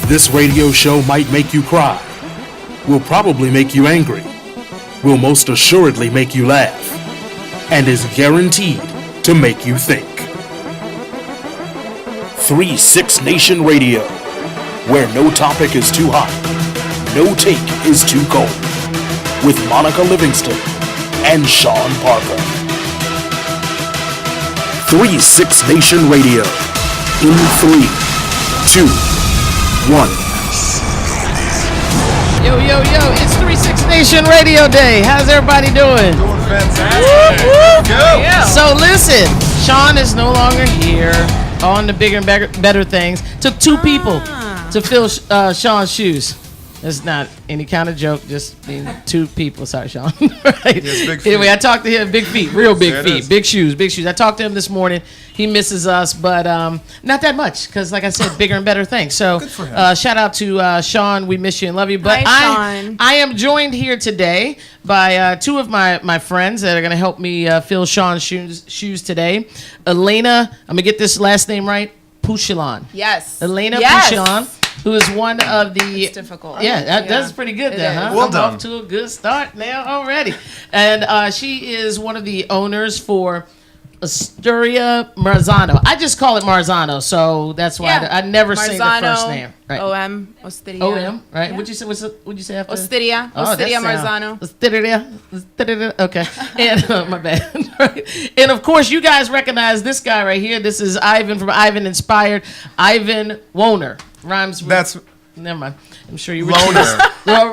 This radio show might make you cry, will probably make you angry, will most assuredly make you laugh, and is guaranteed to make you think. 3-6 Nation Radio, where no topic is too hot, no take is too cold, with Monica Livingston and Sean Parker. 3-6 Nation Radio, in 3, 2, 1. Yo, it's 3-6 Nation Radio Day. How's everybody doing? Doing fantastic. Woo! Go. Yeah. So listen, Sean is no longer here on the Bigger and Better Things. Took two people to fill Sean's shoes. It's not any kind of joke, just being two people. Sorry, Sean. Right? Yes, big feet. Anyway, I talked to him. Big feet, real big feet, is. big shoes. I talked to him this morning. He misses us, but not that much because, like I said, bigger and better things. So, Good for him. shout out to Sean. We miss you and love you. But Hi, Sean. I am joined here today by two of my friends that are going to help me fill Sean's shoes today. Elena, I'm going to get this last name right, Pouchillon. Yes. Elena yes. Pouchillon, who is one of the... It's difficult. Yeah, that's pretty good It there, is. huh? Well I'm done. off to a good start now already. And she is one of the owners for Osteria Marzano. I just call it Marzano, so that's why Yeah. I never say the Marzano, first name. Right. OM, Osteria. OM, right? Yeah. What'd you say after? Osteria. Oh, Osteria that sound- Marzano. Osteria. Okay. And my bad. Right. And of course, you guys recognize this guy right here. This is Ivan from Ivan Inspired. Ivan Woner. Rhymes with... That's Never mind. I'm sure you were Loner. teased.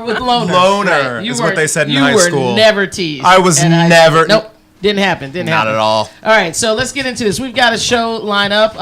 With loner. Loner You is what they said in you high were school. never teased. I was And never- Nope. Didn't happen. Didn't Not happen. at all. All right, so let's get into this. We've got a show line up.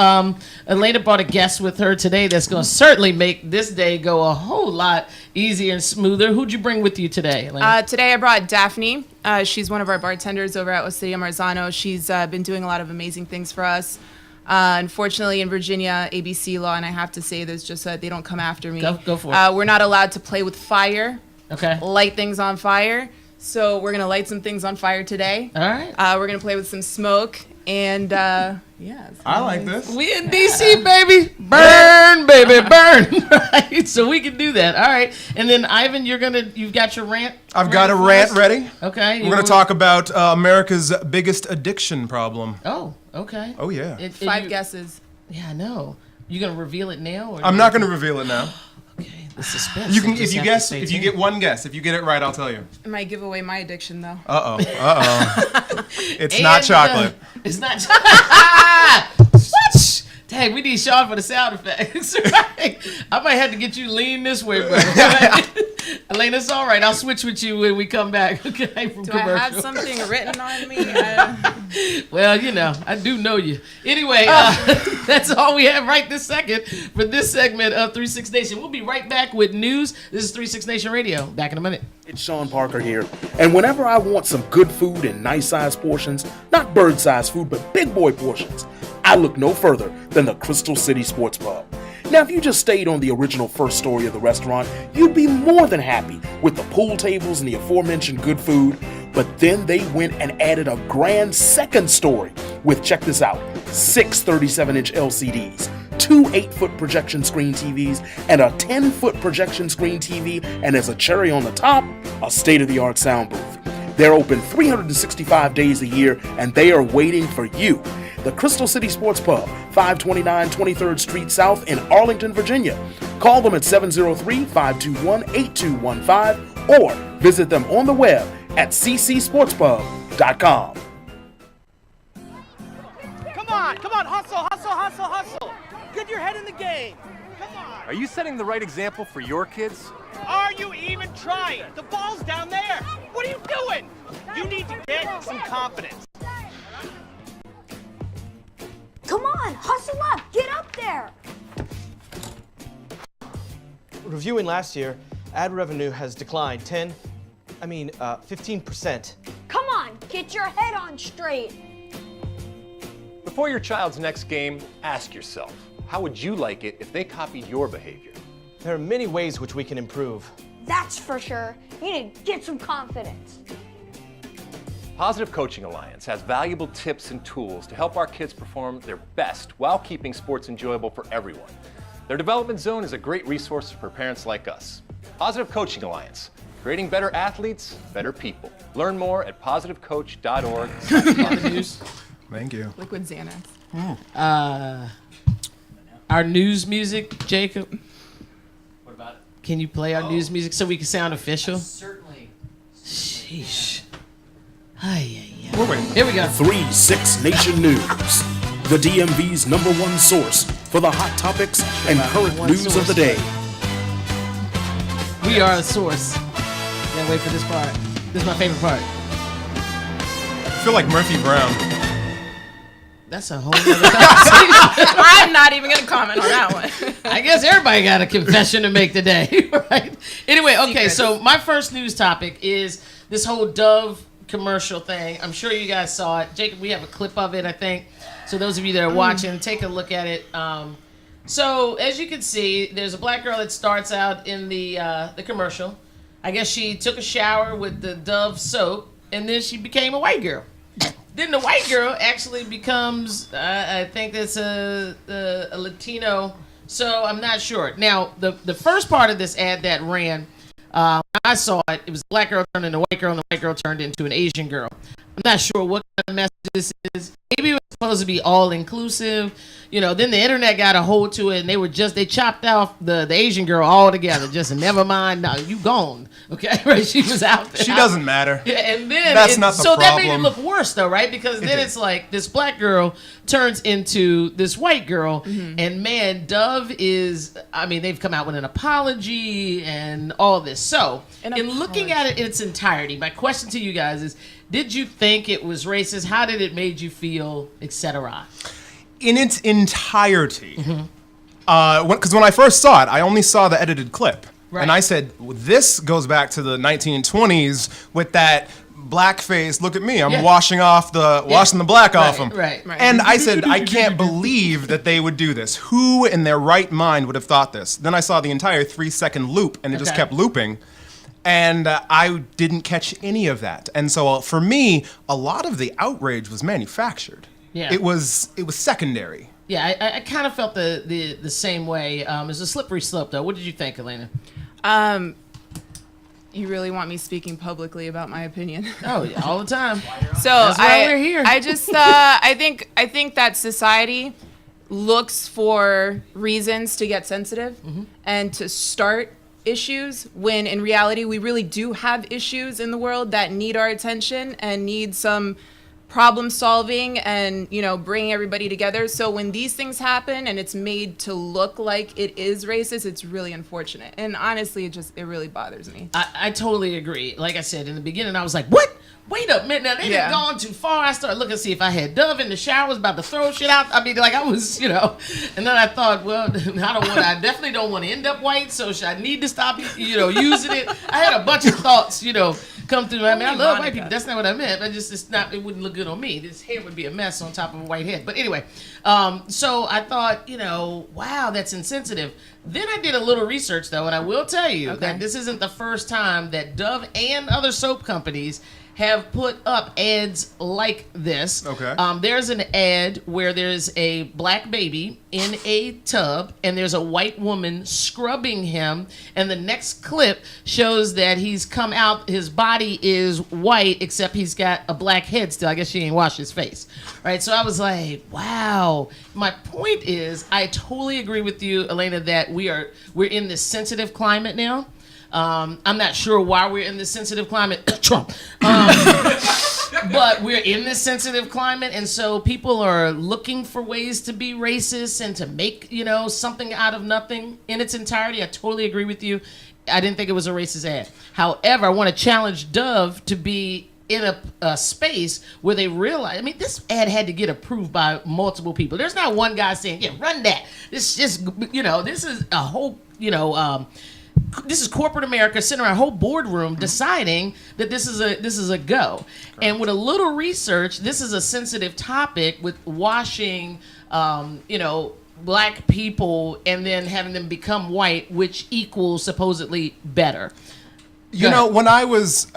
Elena brought a guest with her today that's going to certainly make this day go a whole lot easier and smoother. Who'd you bring with you today, Elena? Today I brought Daphne. She's one of our bartenders over at Osteria Marzano. She's been doing a lot of amazing things for us. Unfortunately, in Virginia, ABC law, and I have to say this just so that they don't come after me. Go for it. We're not allowed to play with fire, Okay. light things on fire. So we're going to light some things on fire today. All right. We're going to play with some smoke. And, yeah. it's I gonna like be- this. We in DC, baby. Burn, baby, burn. Right, so we can do that. All right. And then, Ivan, you've got your rant? I've got a for rant us? ready. Okay. We're going to talk about America's biggest addiction problem. Oh, okay. Oh, yeah. Five guesses. Yeah, I know. You gonna reveal it now? Or I'm not going to reveal it now. Okay, the suspense. You can, just if you have to guess, stay if you tuned. get one guess, if you get it right, I'll tell you. It might give away my addiction, though. It's not And, chocolate. It's not. What? Dang, we need Sean for the sound effects. Right? I might have to get you to lean this way, bro. Elena, it's all right. I'll switch with you when we come back. Okay, from Do commercial. I have something written on me? Well, I do know you. Anyway, that's all we have right this second for this segment of 3-6 Nation. We'll be right back with news. This is 3-6 Nation Radio. Back in a minute. It's Sean Parker here, and whenever I want some good food in nice-sized portions, not bird-sized food, but big boy portions, I look no further than the Crystal City Sports Pub. Now, if you just stayed on the original first story of the restaurant, you'd be more than happy with the pool tables and the aforementioned good food, but then they went and added a grand second story with, check this out, 6 37-inch LCDs, 2 8-foot projection screen TVs, and a 10-foot projection screen TV, and as a cherry on the top, a state-of-the-art sound booth. They're open 365 days a year, and they are waiting for you. The Crystal City Sports Pub, 529 23rd Street South in Arlington, Virginia. Call them at 703-521-8215 or visit them on the web at ccsportspub.com. Come on, hustle. Get your head in the game. Come on. Are you setting the right example for your kids? Are you even trying? The ball's down there. What are you doing? You need to get some confidence. Come on, hustle up, get up there. Reviewing last year, ad revenue has declined 15%. Come on, get your head on straight. Before your child's next game, ask yourself, how would you like it if they copied your behavior? There are many ways which we can improve. That's for sure. You need to get some confidence. Positive Coaching Alliance has valuable tips and tools to help our kids perform their best while keeping sports enjoyable for everyone. Their development zone is a great resource for parents like us. Positive Coaching Alliance, creating better athletes, better people. Learn more at positivecoach.org. Thank you. Liquid Xanax. Our news music, Jacob. What about it? Can you play our news music so we can sound official? Certainly. Sheesh. Ay. We're waiting. Here we go. 3-6 Nation News, the DMV's #1 source for the hot topics and current One news of the day. We are the source. Can't wait for this part. This is my favorite part. I feel like Murphy Brown. That's a whole other conversation. I'm not even going to comment on that one. I guess everybody got a confession to make today, right? Anyway, okay, Secrets. so my first news topic is this whole Dove commercial thing. I'm sure you guys saw it. Jacob, we have a clip of it, I think. So those of you that are watching, take a look at it. So as you can see, there's a black girl that starts out in the commercial. I guess she took a shower with the Dove soap, and then she became a white girl. Then the white girl actually becomes, I think that's a Latino. So I'm not sure. Now, the first part of this ad that ran, when I saw it, it was a black girl turned into a white girl, and the white girl turned into an Asian girl. I'm not sure what kind of message this is. Maybe it was supposed to be all inclusive. Then the internet got a hold to it, and they chopped off the Asian girl altogether. Just never mind. No, you gone. Okay, right? She was out there. She doesn't matter. Yeah, and then That's not the so that made it problem. look worse, though, right? Because then it's like this black girl turns into this white girl, and man, Dove is. I mean, they've come out with an apology and all this. So, in looking at it in its entirety, my question to you guys is: did you think it was racist? How did it made you feel, etc.? In its entirety. Because when I first saw it, I only saw the edited clip. Right. And I said, this goes back to the 1920s with that blackface, look at me, I'm Yeah. washing the black off them. Right. And I said, I can't believe that they would do this. Who in their right mind would have thought this? Then I saw the entire 3-second loop, and it just Okay. kept looping. And I didn't catch any of that. And so for me, a lot of the outrage was manufactured. Yeah. It was secondary. Yeah, I kind of felt the same way. It's a slippery slope, though. What did you think, Elena? You really want me speaking publicly about my opinion? Oh, yeah, all the time. So That's why we're here. I just I think that society looks for reasons to get sensitive and to start issues when in reality we really do have issues in the world that need our attention and need some problem solving and bringing everybody together. So when these things happen and it's made to look like it is racist, it's really unfortunate. And honestly, it really bothers me. I totally agree. Like I said in the beginning, I was like, what? Wait a minute. Now, they Yeah. had gone too far. I started looking to see if I had Dove in the shower, was about to throw shit out. I mean, like I was, And then I thought, well, I definitely don't want to end up white, so should I need to stop, using it? I had a bunch of thoughts, come through. I mean, I love white people. That's not what I meant. But it wouldn't look good on me. This hair would be a mess on top of a white head. But anyway, so I thought, wow, that's insensitive. Then I did a little research, though, and I will tell you that this isn't the first time that Dove and other soap companies have put up ads like this. Okay. There's an ad where there's a black baby in a tub and there's a white woman scrubbing him, and the next clip shows that he's come out, his body is white except he's got a black head still. I guess she ain't washed his face. Right? So I was like, wow. My point is, I totally agree with you, Elena, that we're in this sensitive climate now. I'm not sure why we're in this sensitive climate. Trump. But we're in this sensitive climate, and so people are looking for ways to be racist and to make, something out of nothing in its entirety. I totally agree with you. I didn't think it was a racist ad. However, I want to challenge Dove to be in a space where they realize, I mean, this ad had to get approved by multiple people. There's not one guy saying, yeah, run that. This just, this is a whole, this is corporate America sitting around a whole boardroom deciding that this is a go. Correct. And with a little research, this is a sensitive topic with washing, black people and then having them become white, which equals supposedly better. When I was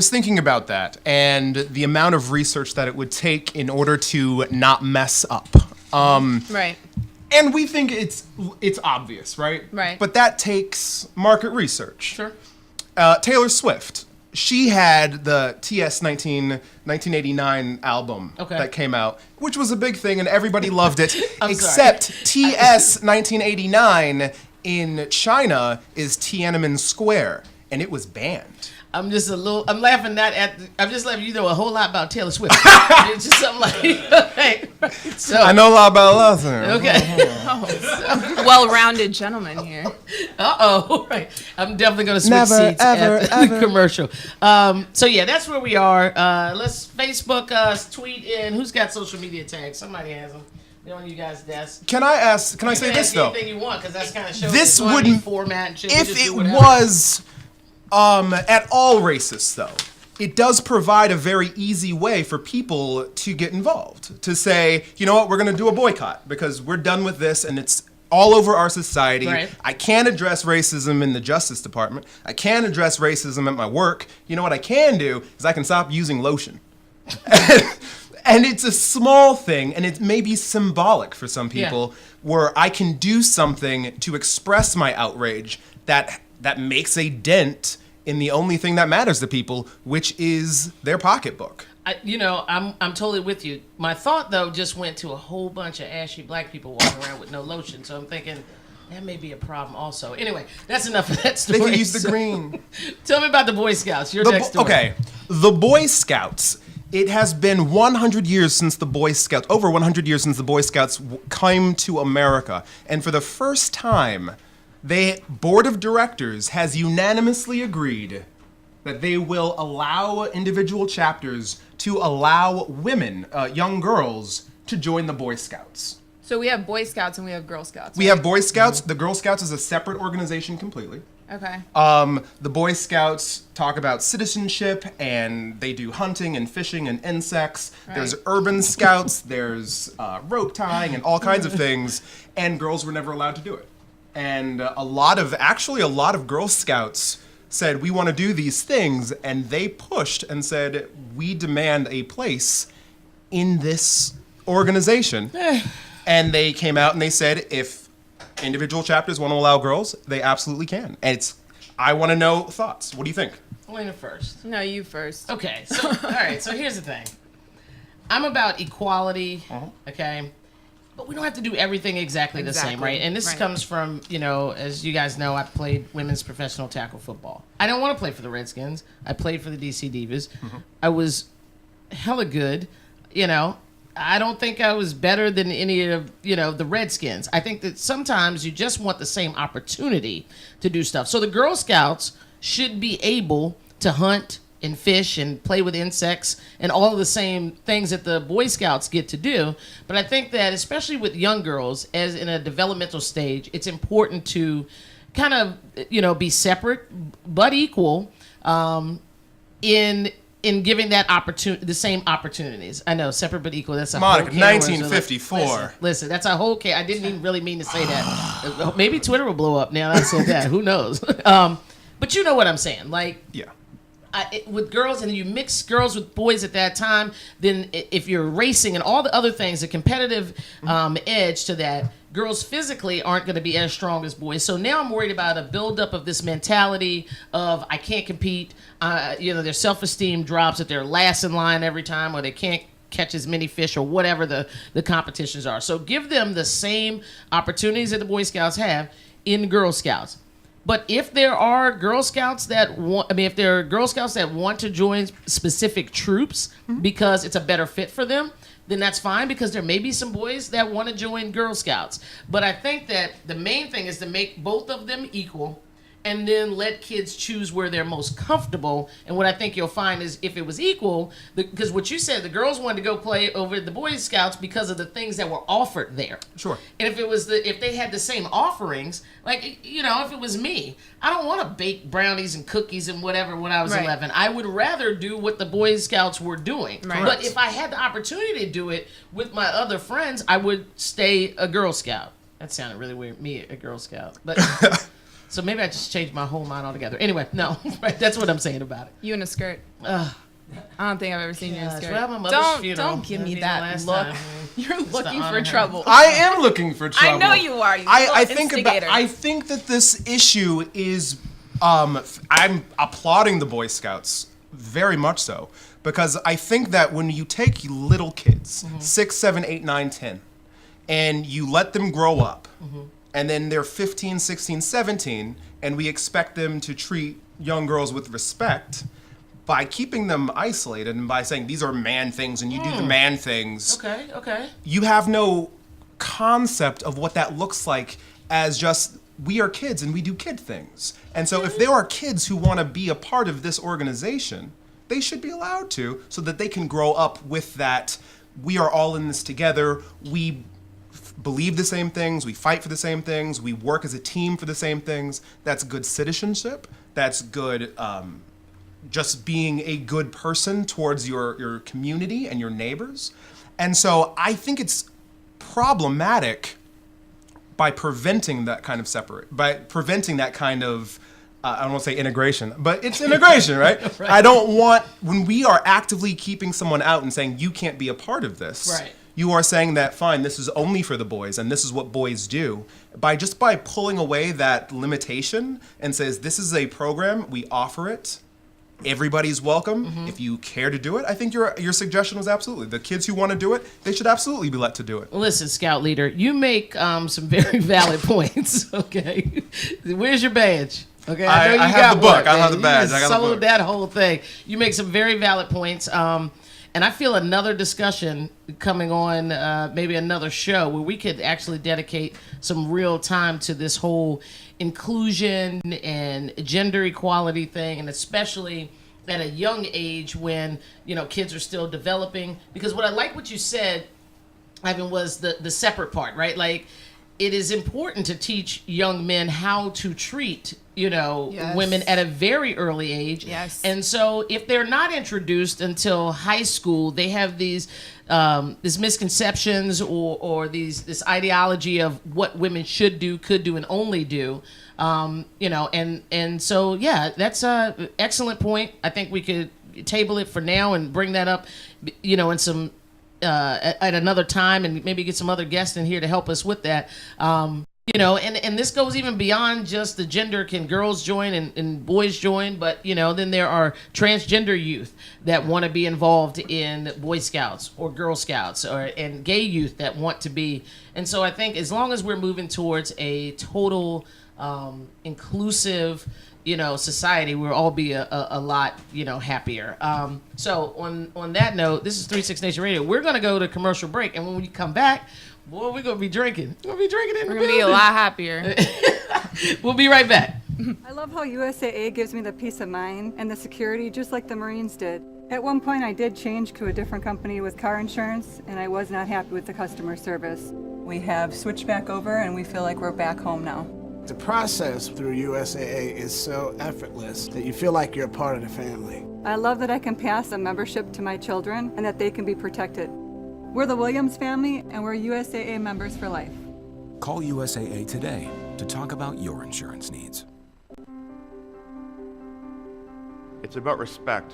thinking about that and the amount of research that it would take in order to not mess up. Right. And we think it's obvious, right? Right. But that takes market research. Sure. Taylor Swift, she had the TS 1989 album Okay. that came out, which was a big thing and everybody loved it, I'm except TS 1989 in China is Tiananmen Square, and it was banned. I'm laughing I'm just letting you know a whole lot about Taylor Swift. It's just something like, so, I know a lot about Luther. okay. Well-rounded gentleman here. Uh-oh. Right. I'm definitely going to switch Never, seats ever, after the commercial. So, yeah, that's where we are. Let's Facebook us, tweet in. Who's got social media tags? Somebody has them. They're on you guys' desk. Can I say this, though? Anything you want, because that's kind of shows This it's on wouldn't- format and shit. If We just do it whatever. was at all racist, though, it does provide a very easy way for people to get involved. To say, you know what, we're going to do a boycott because we're done with this and it's all over our society. Right. I can't address racism in the Justice Department. I can't address racism at my work. You know what I can do is I can stop using lotion. And it's a small thing, and it may be symbolic for some people, where I can do something to express my outrage that makes a dent in the only thing that matters to people, which is their pocketbook. I'm totally with you. My thought though just went to a whole bunch of ashy black people walking around with no lotion. So I'm thinking that may be a problem also. Anyway, that's enough of that story. They can use the green. Tell me about the Boy Scouts. Your next story. Okay, the Boy Scouts. It has been 100 years since the Boy Scouts, over 100 years since the Boy Scouts came to America. And for the first time, the board of directors has unanimously agreed that they will allow individual chapters to allow women, young girls, to join the Boy Scouts. So we have Boy Scouts and we have Girl Scouts. We have Boy Scouts. The Girl Scouts is a separate organization completely. Okay. The Boy Scouts talk about citizenship, and they do hunting and fishing and insects. Right. There's urban scouts, there's rope tying and all kinds of things, and girls were never allowed to do it. And a lot of Girl Scouts said, we want to do these things, and they pushed and said, we demand a place in this organization. And they came out and they said, if individual chapters want to allow girls, they absolutely can. And I want to know thoughts. What do you think? Elena first. No, you first. Okay, so all right, so here's the thing. I'm about equality, okay? But we don't have to do everything exactly the same, right? And this comes from, as you guys know, I played women's professional tackle football. I don't want to play for the Redskins. I played for the DC Divas. I was hella good, I don't think I was better than any of, the Redskins. I think that sometimes you just want the same opportunity to do stuff. So the Girl Scouts should be able to hunt and fish and play with insects and all of the same things that the Boy Scouts get to do. But I think that especially with young girls, as in a developmental stage, it's important to kind of, be separate but equal in giving that opportunity, the same opportunities. I know, separate but equal. That's a Monica, whole can of worms. 1954. Listen, that's a whole can. I didn't even really mean to say that. Maybe Twitter will blow up now that I said that. Who knows? But you know what I'm saying. Like, Yeah. With girls, and you mix girls with boys at that time, then if you're racing and all the other things, the competitive edge to that, girls physically aren't going to be as strong as boys. So now I'm worried about a buildup of this mentality of I can't compete. Their self-esteem drops, that they're last in line every time, or they can't catch as many fish, or whatever the competitions are. So give them the same opportunities that the Boy Scouts have in Girl Scouts. But if there are Girl Scouts that want to join specific troops because it's a better fit for them, then that's fine, because there may be some boys that want to join Girl Scouts. But I think that the main thing is to make both of them equal, and then let kids choose where they're most comfortable. And what I think you'll find is, if it was equal, because what you said, the girls wanted to go play over the Boy Scouts because of the things that were offered there. Sure. And if they had the same offerings, like, if it was me, I don't want to bake brownies and cookies and whatever when I was 11. I would rather do what the Boy Scouts were doing. Right. But if I had the opportunity to do it with my other friends, I would stay a Girl Scout. That sounded really weird, me, a Girl Scout. But so maybe I just changed my whole mind altogether. Anyway, no, right, that's what I'm saying about it. You in a skirt. I don't think I've ever seen you in a skirt. Well, my mother's funeral. Don't give me That'd be the that last look. time. You're looking honor for her. trouble. I am looking for trouble. know you are, you I little think instigator. I think that this issue is. I'm applauding the Boy Scouts very much so, because I think that when you take little kids, 6, 7, 8, 9, 10, and you let them grow up, and then they're 15, 16, 17, and we expect them to treat young girls with respect. By keeping them isolated and by saying these are man things and you do the man things, Okay. you have no concept of what that looks like as just we are kids and we do kid things. And so if there are kids who want to be a part of this organization, they should be allowed to, so that they can grow up with that we are all in this together, we believe the same things, we fight for the same things, we work as a team for the same things. That's good citizenship. That's good just being a good person towards your community and your neighbors. And so I think it's problematic by preventing that kind of I don't want to say integration, but it's integration, right? Right. I don't want, when we are actively keeping someone out and saying, you can't be a part of this. Right. You are saying that, fine, this is only for the boys and this is what boys do. By pulling away that limitation and says, this is a program, we offer it, everybody's welcome. If you care to do it, I think your suggestion was absolutely. The kids who want to do it, they should absolutely be let to do it. Listen, Scout Leader, you make some very valid points, okay? Where's your badge? Okay, I know you have got the book. one, I have man. the badge. You just I got the sold book. that whole thing. You make some very valid points. And I feel another discussion coming on, maybe another show where we could actually dedicate some real time to this whole inclusion and gender equality thing, and especially at a young age when, kids are still developing. Because what I like what you said, Ivan, was the separate part, right? Like, it is important to teach young men how to treat, Yes. women at a very early age. Yes. And so if they're not introduced until high school, they have these misconceptions or this ideology of what women should do, could do, and only do. And so, yeah, that's a excellent point. I think we could table it for now and bring that up, in some at another time, and maybe get some other guests in here to help us with that. And this goes even beyond just the gender. Can girls join and boys join? But, then there are transgender youth that want to be involved in Boy Scouts or Girl Scouts and gay youth that want to be. And so I think as long as we're moving towards a total inclusive, society, we'll all be a lot, happier. So on that note, this is 36 Nation Radio. We're going to go to commercial break. And when we come back, boy, we're going to be drinking. We're going to be drinking in the We're going to be a lot happier. We'll be right back. I love how USAA gives me the peace of mind and the security just like the Marines did. At one point I did change to a different company with car insurance and I was not happy with the customer service. We have switched back over and we feel like we're back home now. The process through USAA is so effortless that you feel like you're a part of the family. I love that I can pass a membership to my children and that they can be protected. We're the Williams family and we're USAA members for life. Call USAA today to talk about your insurance needs. It's about respect.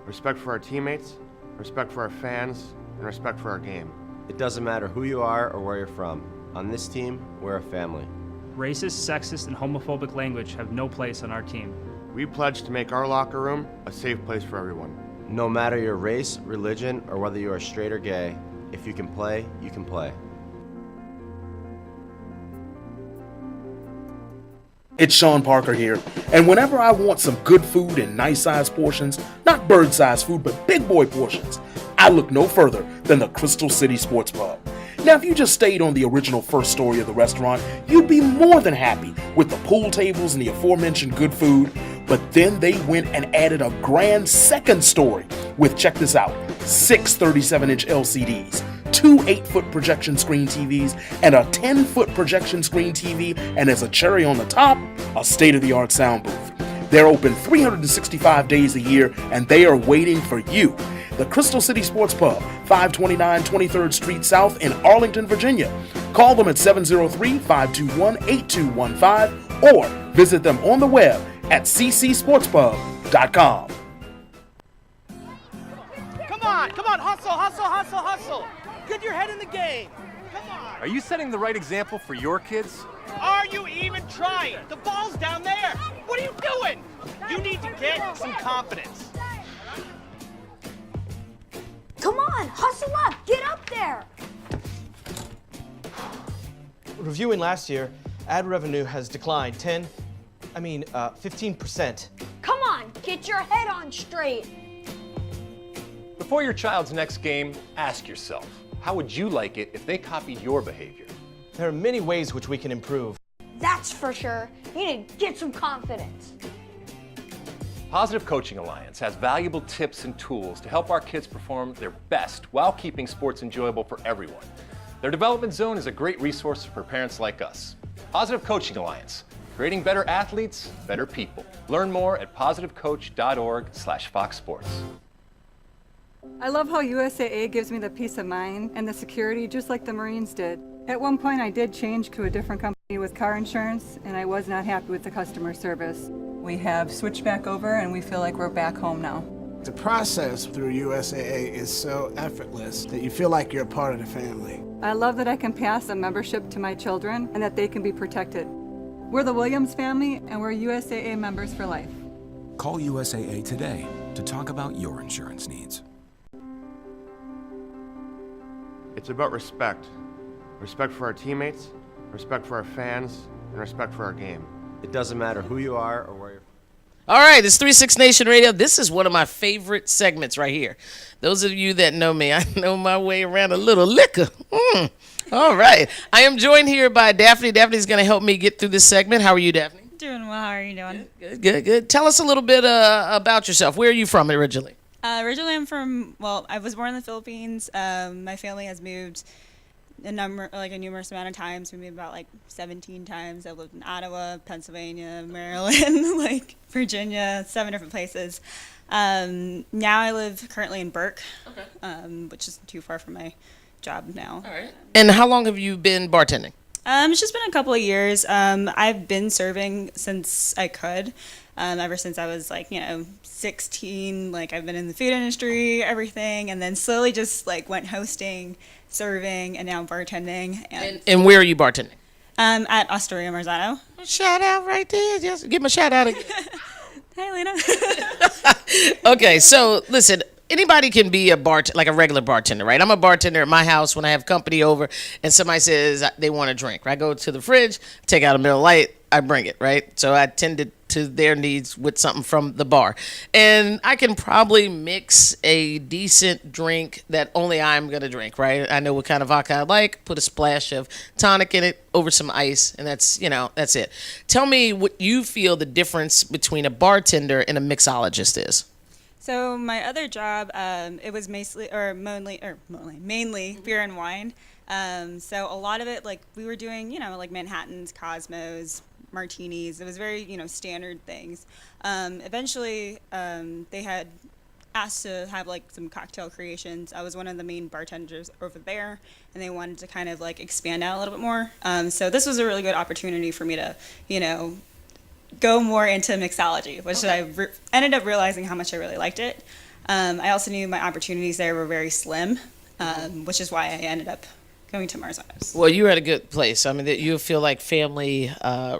Respect for our teammates, respect for our fans, and respect for our game. It doesn't matter who you are or where you're from. On this team, we're a family. Racist, sexist, and homophobic language have no place on our team. We pledge to make our locker room a safe place for everyone. No matter your race, religion, or whether you are straight or gay, if you can play, you can play. It's Sean Parker here, and whenever I want some good food in nice-sized portions, not bird-sized food, but big boy portions, I look no further than the Crystal City Sports Pub. Now, if you just stayed on the original first story of the restaurant, you'd be more than happy with the pool tables and the aforementioned good food, but then they went and added a grand second story with, check this out, 6 37-inch LCDs, 2 8-foot projection screen TVs, and a 10-foot projection screen TV, and as a cherry on the top, a state-of-the-art sound booth. They're open 365 days a year, and they are waiting for you. The Crystal City Sports Pub, 529 23rd Street South in Arlington, Virginia. Call them at 703-521-8215 or visit them on the web at ccsportspub.com. Come on, hustle, hustle, hustle, hustle. Get your head in the game. Come on. Are you setting the right example for your kids? Are you even trying? The ball's down there. What are you doing? You need to get some confidence. Come on, hustle up, get up there. Reviewing last year, ad revenue has declined 15%. Come on, get your head on straight. Before your child's next game, ask yourself, how would you like it if they copied your behavior? There are many ways which we can improve. That's for sure. You need to get some confidence. Positive Coaching Alliance has valuable tips and tools to help our kids perform their best while keeping sports enjoyable for everyone. Their development zone is a great resource for parents like us. Positive Coaching Alliance, creating better athletes, better people. Learn more at positivecoach.org/Fox Sports. I love how USAA gives me the peace of mind and the security just like the Marines did. At one point I did change to a different company with car insurance and I was not happy with the customer service. We have switched back over and we feel like we're back home now. The process through USAA is so effortless that you feel like you're a part of the family. I love that I can pass a membership to my children and that they can be protected. We're the Williams family and we're USAA members for life. Call USAA today to talk about your insurance needs. It's about respect. Respect for our teammates, respect for our fans, and respect for our game. It doesn't matter who you are or where you're from. All right, it's 36 Nation Radio. This is one of my favorite segments right here. Those of you that know me, I know my way around a little liquor. All right. I am joined here by Daphne. Daphne's going to help me get through this segment. How are you, Daphne? Doing well. How are you doing? Good. Tell us a little bit about yourself. Where are you from originally? Originally, I'm from, I was born in the Philippines. My family has moved a numerous amount of times. We moved about 17 times. I've lived in Ottawa, Pennsylvania, Maryland, Virginia, 7 different places. Now I live currently in Burke, which isn't too far from my job now. All right. And how long have you been bartending? It's just been a couple of years. I've been serving since I could. Ever since I was 16, I've been in the food industry, everything, and then slowly just went hosting, serving, and now bartending. And where are you bartending? At Osteria Marzano. Shout out right there. Just give him a shout out again. Hi, Lena. Okay, so listen. Anybody can be a regular bartender, right? I'm a bartender at my house when I have company over and somebody says they want a drink. Right? I go to the fridge, take out a Miller Lite, I bring it, right? So I tend to their needs with something from the bar. And I can probably mix a decent drink that only I'm going to drink, right? I know what kind of vodka I like, put a splash of tonic in it, over some ice, and that's it. Tell me what you feel the difference between a bartender and a mixologist is. So my other job, it was mainly beer and wine. So a lot of it, we were doing, Manhattans, Cosmos, martinis. It was very, standard things. Eventually, they had asked to have some cocktail creations. I was one of the main bartenders over there, and they wanted to kind of expand out a little bit more. So this was a really good opportunity for me to, go more into mixology, which I ended up realizing how much I really liked it. I also knew my opportunities there were very slim, which is why I ended up going to Marzano's. Well, you're at a good place. I mean, you'll feel like family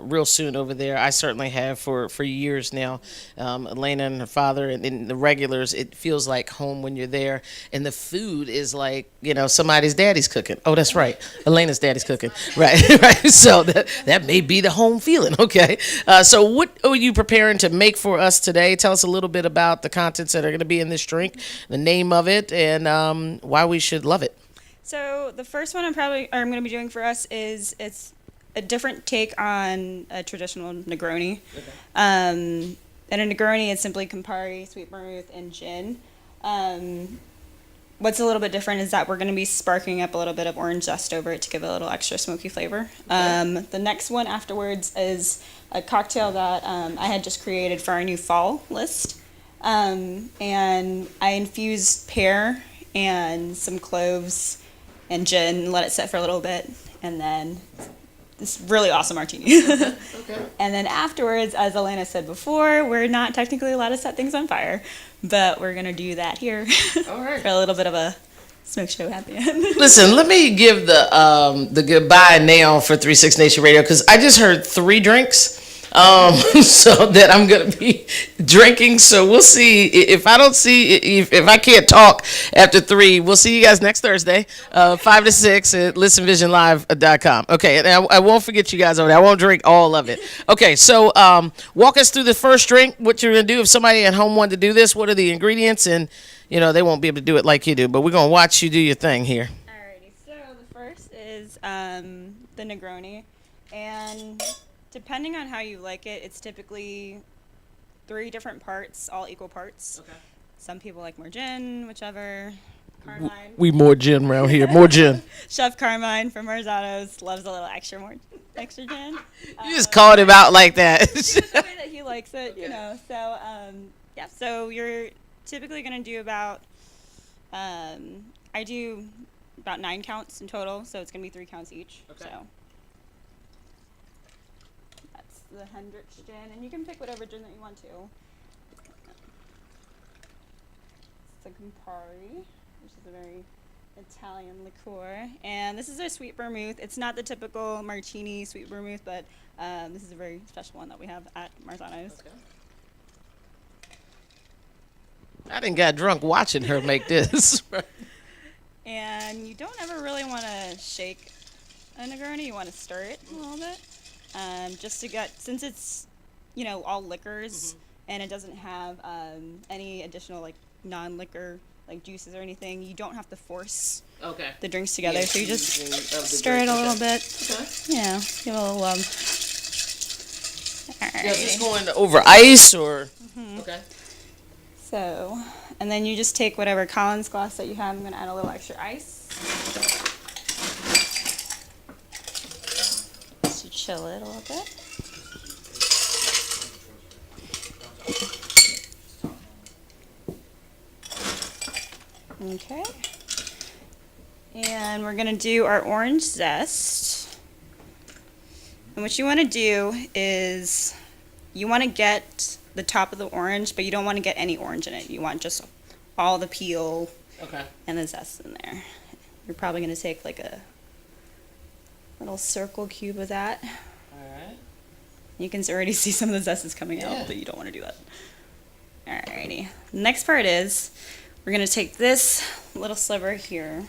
real soon over there. I certainly have for years now. Elena and her father and the regulars, it feels like home when you're there. And the food is like, somebody's daddy's cooking. Oh, that's right. Elena's daddy's cooking. Right. So that may be the home feeling. Okay. So what are you preparing to make for us today? Tell us a little bit about the contents that are going to be in this drink, the name of it, and why we should love it. So the first one I'm going to be doing for us is it's a different take on a traditional Negroni. Okay. And a Negroni is simply Campari, sweet vermouth, and gin. What's a little bit different is that we're going to be sparking up a little bit of orange zest over it to give it a little extra smoky flavor. Okay. The next one afterwards is a cocktail that I had just created for our new fall list. And I infused pear and some cloves and gin, and let it set for a little bit, and then this really awesome martini. Okay. And then afterwards, as Elena said before, we're not technically allowed to set things on fire, but we're going to do that here. All right. For a little bit of a smoke show at the end. Listen, let me give the goodbye now for 36 Nation Radio, because I just heard 3 drinks. So that I'm gonna be drinking. So we'll see if if I can't talk after 3. We'll see you guys next Thursday, 5 to 6 at listenvisionlive.com. Okay, and I won't forget you guys over there. I won't drink all of it. Okay, so walk us through the first drink. What you're gonna do if somebody at home wanted to do this? What are the ingredients? And they won't be able to do it like you do, but we're gonna watch you do your thing here. Alrighty, so the first is the Negroni, and depending on how you like it, it's typically 3 different parts, all equal parts. Okay. Some people like more gin, whichever. Carmine. We more gin around here. More gin. Chef Carmine from Marzano's loves a little extra gin. You just called him out like that. It's just the way that he likes it, So, yeah. So you're typically gonna do about. I do about 9 counts in total, so it's gonna be 3 counts each. Okay. So. The Hendrix gin, and you can pick whatever gin that you want to. It's the Campari, which is a very Italian liqueur, and this is our sweet vermouth. It's not the typical martini sweet vermouth, but this is a very special one that we have at Marzano's. Okay. I done got drunk watching her make this. And you don't ever really want to shake a Negroni. You want to stir it a little bit. Just to get, since it's, all liquors, and it doesn't have any additional non-liquor juices or anything, you don't have to force the drinks together. So you just stir it a little bit. Okay. Give it a little love. All right. Yeah, just going over ice or. Okay. So, and then you just take whatever Collins glass that you have. I'm going to add a little extra ice. Chill it a little bit. Okay. And we're going to do our orange zest. And what you want to do is you want to get the top of the orange, but you don't want to get any orange in it. You want just all the peel and the zest in there. You're probably going to take a little circle cube of that. Alright. You can already see some of the zest is coming out, but you don't want to do that. Alrighty. The next part is we're going to take this little sliver here.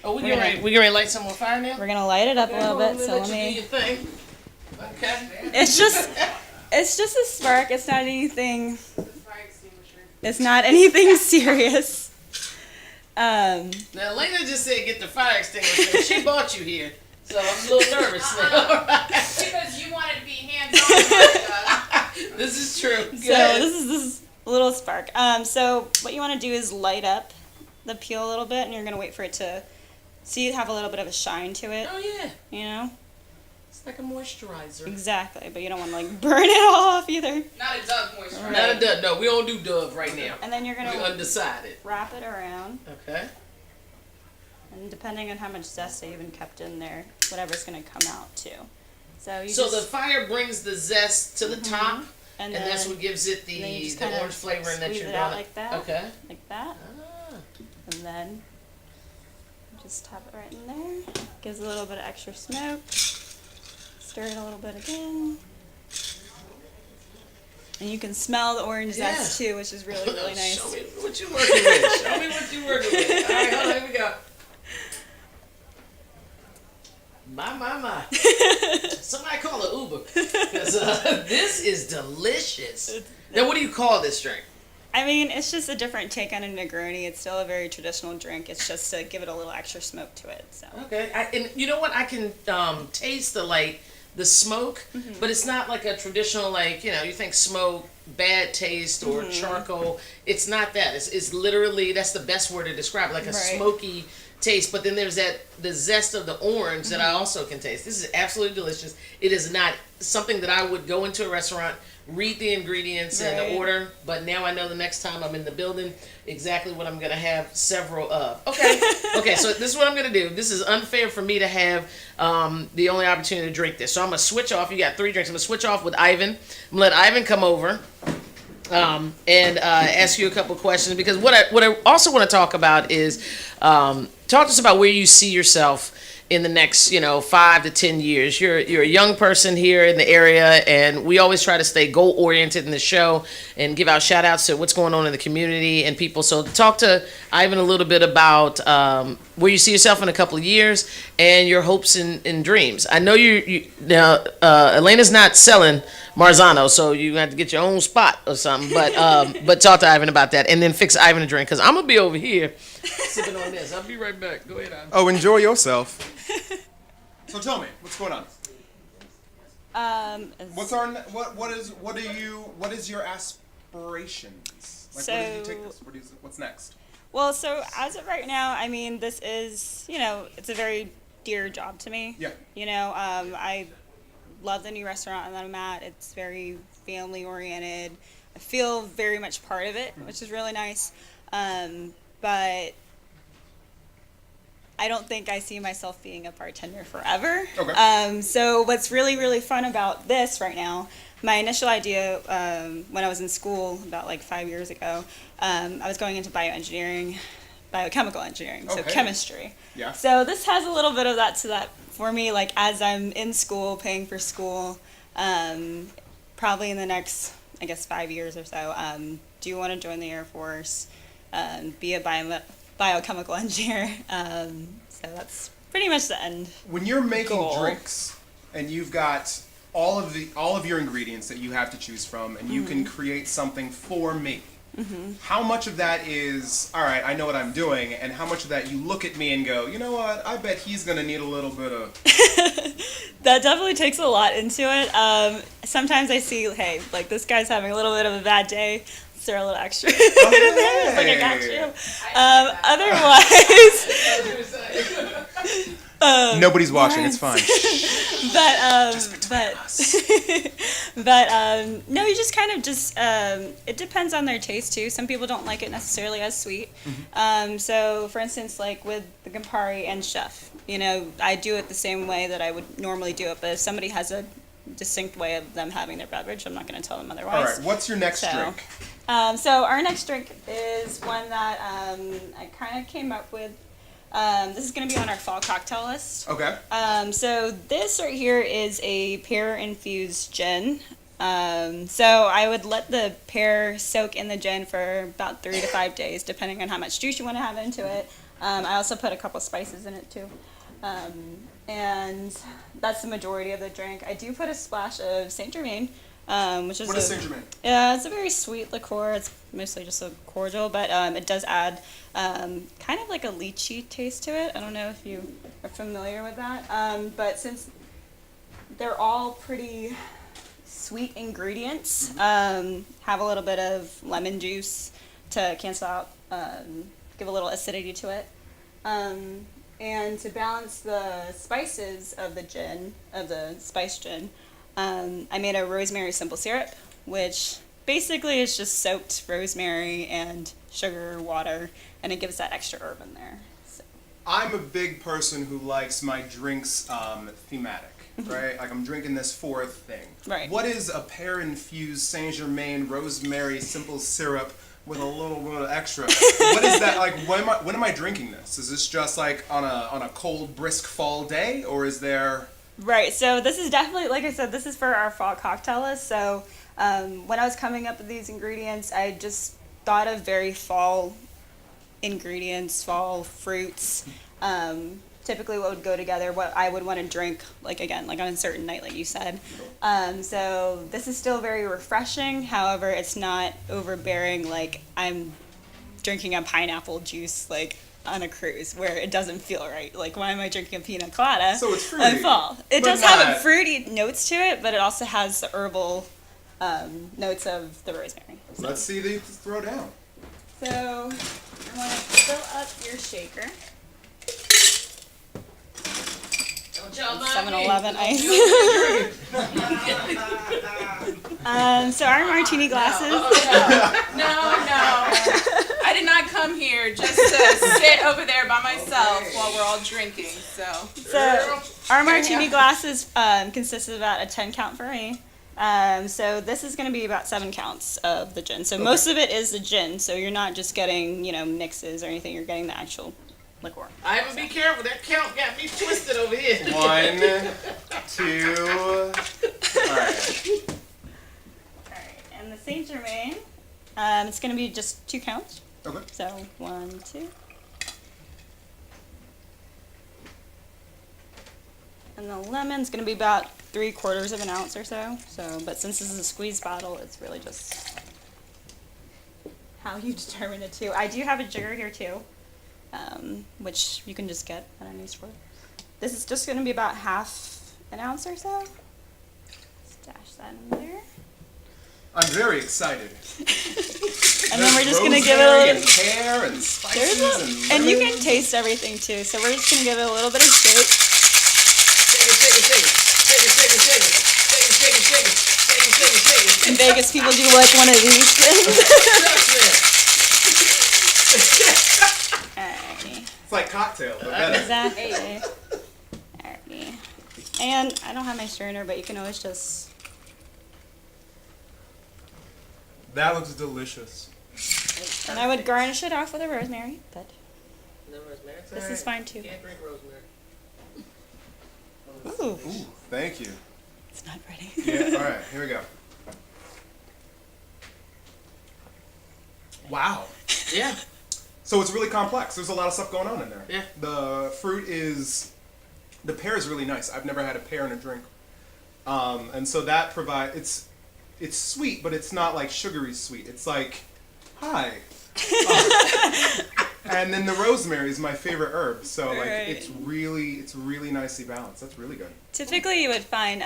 Oh, we're going to light some more fire now? We're going to light it up a little bit. So let me. Do your thing. Okay. It's just a spark. It's not anything. It's not anything serious. Now, Elena just said get the fire extinguisher. She bought you here, so I'm a little nervous now. Because you wanted to be hands-on. This is true. So this is a little spark. So what you want to do is light up the peel a little bit, and you're going to wait for it to, so you have a little bit of a shine to it. Oh, yeah. It's like a moisturizer. Exactly, but you don't want to burn it all off either. Not a Dove moisturizer. Right. Not a Dove. No, we don't do Dove right now. And then you're going to undecided. Wrap it around. Okay. And depending on how much zest I even kept in there, whatever's going to come out too. So the fire brings the zest to the top, and that's what gives it the orange flavoring that you're doing. Like that. Okay. Like that. Ah. And then just tap it right in there. Gives a little bit of extra smoke. Stir it a little bit again. And you can smell the orange zest too, which is really, really nice. Show me what you're working with. Show me what you're working with. All right, hold on, here we go. My. Somebody call an Uber. Because this is delicious. Now, what do you call this drink? I mean, it's just a different take on a Negroni. It's still a very traditional drink. It's just to give it a little extra smoke to it. So. Okay. And you know what? I can taste the smoke, but it's not like a traditional, you think smoke, bad taste, or charcoal. It's not that. It's literally, that's the best word to describe it, like a smoky taste. But then there's the zest of the orange that I also can taste. This is absolutely delicious. It is not something that I would go into a restaurant, read the ingredients and order, but now I know the next time I'm in the building exactly what I'm going to have several of. Okay, so this is what I'm going to do. This is unfair for me to have the only opportunity to drink this. So I'm going to switch off. You got 3 drinks. I'm going to switch off with Ivan. I'm going to let Ivan come over. and ask you a couple questions, because what I also want to talk about is talk to us about where you see yourself in the next 5 to 10 years. You're a young person here in the area, and we always try to stay goal oriented in the show and give out shout outs to what's going on in the community and people. So talk to Ivan a little bit about where you see yourself in a couple of years and your hopes and dreams. I know you now Elena's not selling Marzano, so you have to get your own spot or something. But talk to Ivan about that, and then fix Ivan a drink, because I'm gonna be over here sipping on this. I'll be right back. Go ahead, Ivan. Oh, enjoy yourself. So tell me, what's going on? What is your aspirations? Like, where did you take this? What's next? Well, so as of right now, I mean, this is, it's a very dear job to me. Yeah. I love the new restaurant that I'm at. It's very family oriented. I feel very much part of it, which is really nice. But I don't think I see myself being a bartender forever. Okay. So what's really, really fun about this right now, my initial idea when I was in school about like 5 years ago, I was going into biochemical engineering, so chemistry. Yeah. So this has a little bit of that to that for me, like as I'm in school, paying for school, probably in the next, 5 years or so, do want to join the Air Force, be a biochemical engineer. So that's pretty much the end. When you're making goal. drinks and you've got all of your ingredients that you have to choose from, and you can create something for me, how much of that is, all right, I know what I'm doing, and how much of that you look at me and go, you know what, I bet he's going to need a little bit of... That definitely takes a lot into it. Sometimes I see, hey, like this guy's having a little bit of a bad day. Let's throw a little extra in there. It's like, I got you. Otherwise... Nobody's watching, it's fine. but no, you just kind of it depends on their taste too. Some people don't like it necessarily as sweet. So for instance, like with the Campari and Chef, I do it the same way that I would normally do it, but if somebody has a distinct way of them having their beverage, I'm not going to tell them otherwise. All right, what's your next drink? So our next drink is one that I kind of came up with. This is going to be on our fall cocktail list. Okay. So this right here is a pear-infused gin. So I would let the pear soak in the gin for about 3 to 5 days, depending on how much juice you want to have into it. I also put a couple spices in it too. And that's the majority of the drink. I do put a splash of Saint Germain, which is What is Saint Germain? Yeah, it's a very sweet liqueur. It's mostly just a cordial, but it does add kind of like a lychee taste to it. I don't know if you are familiar with that. But since they're all pretty sweet ingredients, have a little bit of lemon juice to cancel out, give a little acidity to it. And to balance the spices of the gin, of the spice gin, I made a rosemary simple syrup, which basically is just soaked rosemary and sugar, water, and it gives that extra herb in there. So. I'm a big person who likes my drinks thematic, right? Like I'm drinking this for a thing. Right. What is a pear-infused Saint Germain rosemary simple syrup with a little bit of extra? What is that like? When am I drinking this? Is this just like on a cold, brisk fall day, or is there? Right. So this is definitely, like I said, this is for our fall cocktail list. So when I was coming up with these ingredients, I just thought of very fall ingredients, fall fruits. Typically what would go together, what I would want to drink, like again, like on a certain night, like you said. So this is still very refreshing. However, it's not overbearing, like I'm drinking a pineapple juice, like on a cruise, where it doesn't feel right. Like, why am I drinking a pina colada? So it's fruity. In fall. It does have fruity notes to it, but it also has the herbal notes of the rosemary. So. Let's see the throw down. So I want to fill up your shaker. 7-Eleven ice. So our martini glasses. No. I did not come here just to sit over there by myself while we're all drinking. So our martini glasses consist of about a 10 count for me, So this is going to be about 7 counts of the gin. So most of it is the gin. So you're not just getting, mixes or anything. You're getting the actual liquor. Ivan, be careful. That count got me twisted over here. 1, 2. All right. And the Saint Germain, it's going to be just 2 counts. Okay. So 1, 2. And the lemon's going to be about 3/4 of an ounce or so. But since this is a squeeze bottle, it's really just how you determine it too. I do have a jigger here too, which you can just get at any store. This is just going to be about 1/2 an ounce or so. Stash that in there. I'm very excited. And then we're just going to give it a little... And pear and spices and you can taste everything too. So we're just going to give it a little bit of shake. In Vegas, people do like one of these things. Alrighty. It's like cocktail, but better. Exactly. Alrighty. And I don't have my strainer, but you can always just... That looks delicious. And I would garnish it off with a rosemary, but No rosemary. this is fine too. Can't drink rosemary. Ooh. Ooh, thank you. It's not ready. Yeah, all right, here we go. Wow. Yeah. So it's really complex. There's a lot of stuff going on in there. Yeah. The pear is really nice. I've never had a pear in a drink. And so that it's sweet, but it's not like sugary sweet. It's like, hi. And then the rosemary is my favorite herb. So like Right. it's really nicely balanced. That's really good. Typically, you would find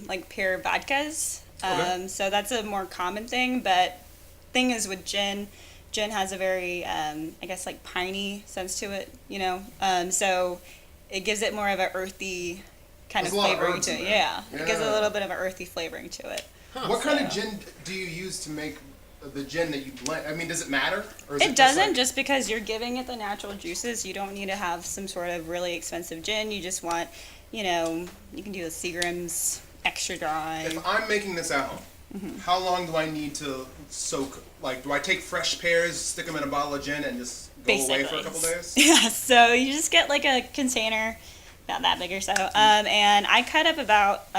like pear vodkas. Okay. So that's a more common thing. But thing is with gin has a very I guess like piney sense to it. So it gives it more of an earthy kind There's of a lot of flavoring herbs to in it. there. Yeah, it gives it a Yeah. little bit of an earthy flavoring to it. What kind of gin do you use to make the gin that you blend? I mean, does it matter? Or is It just doesn't, like- just because you're giving it the natural juices. You don't need to have some sort of really expensive gin. You just want, you can do the Seagram's extra dry. If I'm making this at home, how long do I need to soak? Like, do I take fresh pears, stick them in a bottle of gin, and just go away for a couple days? Yeah, so you just get like a container, about that big or so, and I cut up about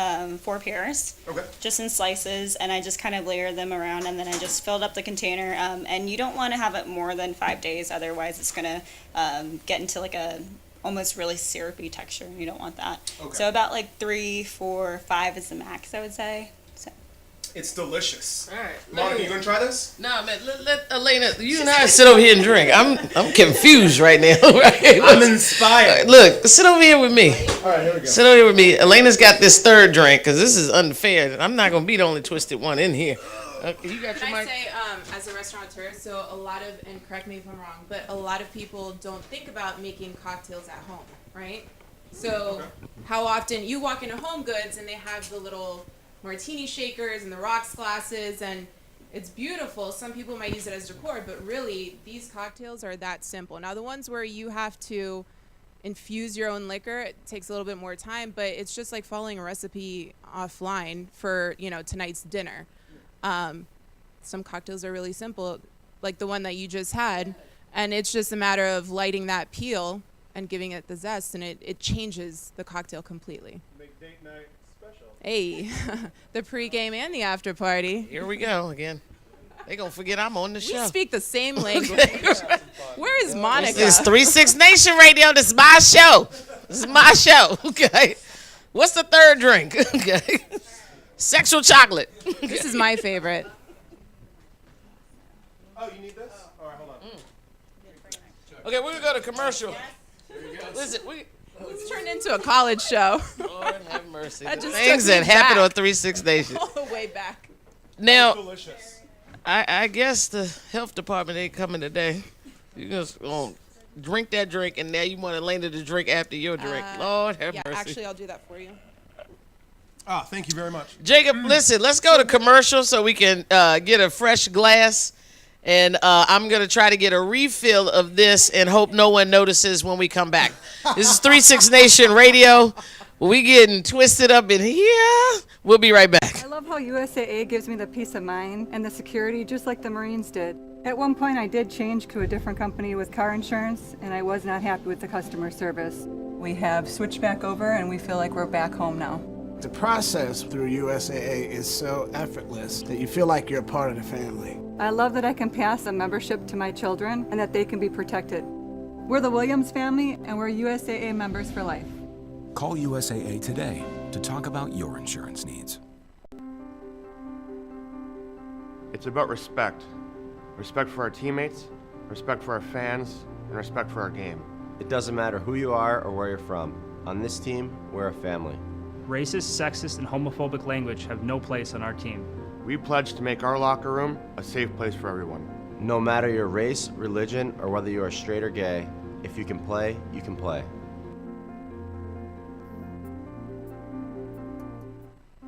4 pears, just in slices, and I just kind of layer them around, and then I just filled up the container, and you don't want to have it more than 5 days, otherwise it's going to get into like a almost really syrupy texture, and you don't want that. Okay. So about like 3, 4, 5 is the max, I would say. So. It's delicious. All right. Monica, you gonna try this? No, man. Let Elena. You and I sit over here and drink. I'm confused right now. Right? I'm inspired. Look, sit over here with me. All right, here we go. Sit over here with me. Elena's got this third drink because this is unfair. I'm not gonna be the only twisted one in here. You got your Can I mic? say, as a restaurateur, so a lot of, and correct me if I'm wrong, but a lot of people don't think about making cocktails at home, right? So how often you walk into Home Goods and they have the little martini shakers and the rocks glasses, and it's beautiful. Some people might use it as decor, but really these cocktails are that simple. Now the ones where you have to infuse your own liquor, it takes a little bit more time, but it's just like following a recipe offline for tonight's dinner. Some cocktails are really simple, like the one that you just had, and it's just a matter of lighting that peel and giving it the zest, and it changes the cocktail completely. Make date night special. Hey, the pregame and the after party. Here we go again. They gonna forget I'm on the show. We speak the same language. Where is Monica? This is 3-6 Nation Radio. This is my show. This is my show. Okay. What's the third drink? Okay. Sexual chocolate. This is my favorite. Oh, you need this? All right, hold on. Okay, we're gonna go to commercial. Listen, It's turned into a college show. Lord have mercy. That The just things took me that happen back. on 3-6 Nation. All the way back. Now, Delicious. I guess the health department ain't coming today. You just gonna drink that drink, and now you want Elena to drink after your drink. Lord have mercy. Actually, I'll do that for you. Ah, thank you very much. Jacob, listen, let's go to commercial so we can get a fresh glass. And I'm going to try to get a refill of this and hope no one notices when we come back. This is 3-6 Nation Radio. We getting twisted up in here. We'll be right back. love how USAA gives me the peace of mind and the security just like the Marines did. At one point I did change to a different company with car insurance and I was not happy with the customer service. We have switched back over and we feel like we're back home now. The process through USAA is so effortless that you feel like you're a part of the family. I love that I can pass a membership to my children and that they can be protected. We're the Williams family and we're USAA members for life. Call USAA today to talk about your insurance needs. It's about respect. Respect for our teammates, respect for our fans, and respect for our game. It doesn't matter who you are or where you're from. On this team, we're a family. Racist, sexist, and homophobic language have no place on our team. We pledge to make our locker room a safe place for everyone. No matter your race, religion, or whether you are straight or gay, if you can play, you can play.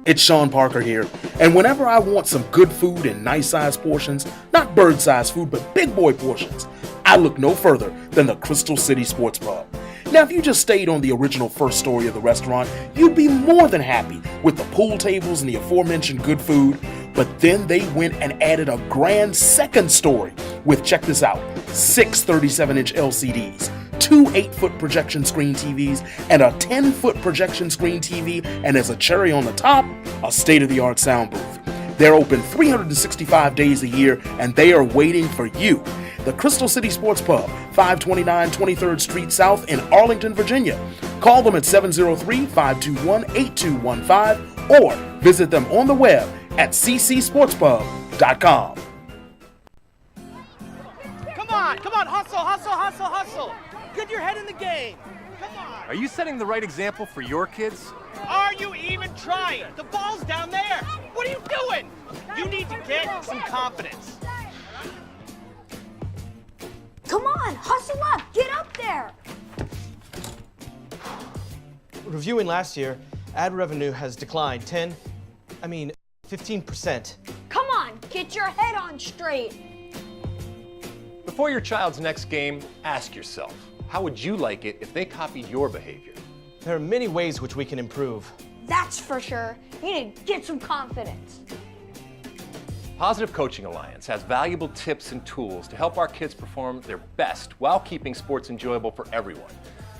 It's Sean Parker here, and whenever I want some good food in nice-sized portions, not bird-sized food, but big boy portions, I look no further than the Crystal City Sports Pub. Now, if you just stayed on the original first story of the restaurant, you'd be more than happy with the pool tables and the aforementioned good food, but then they went and added a grand second story with, check this out, 6 37-inch LCDs, 2 8-foot projection screen TVs, and a 10-foot projection screen TV, and as a cherry on the top, a state-of-the-art sound booth. They're open 365 days a year, and they are waiting for you. The Crystal City Sports Pub, 529 23rd Street South in Arlington, Virginia. Call them at 703-521-8215 or visit them on the web at ccsportspub.com. Come on, hustle. Get your head in the game. Come on. Are you setting the right example for your kids? Are you even trying? The ball's down there. What are you doing? You need to get some confidence. Come on, hustle up, get up there. Reviewing last year, ad revenue has declined 15%. Come on, get your head on straight. Before your child's next game, ask yourself, how would you like it if they copied your behavior? There are many ways which we can improve. That's for sure. You need to get some confidence. Positive Coaching Alliance has valuable tips and tools to help our kids perform their best while keeping sports enjoyable for everyone.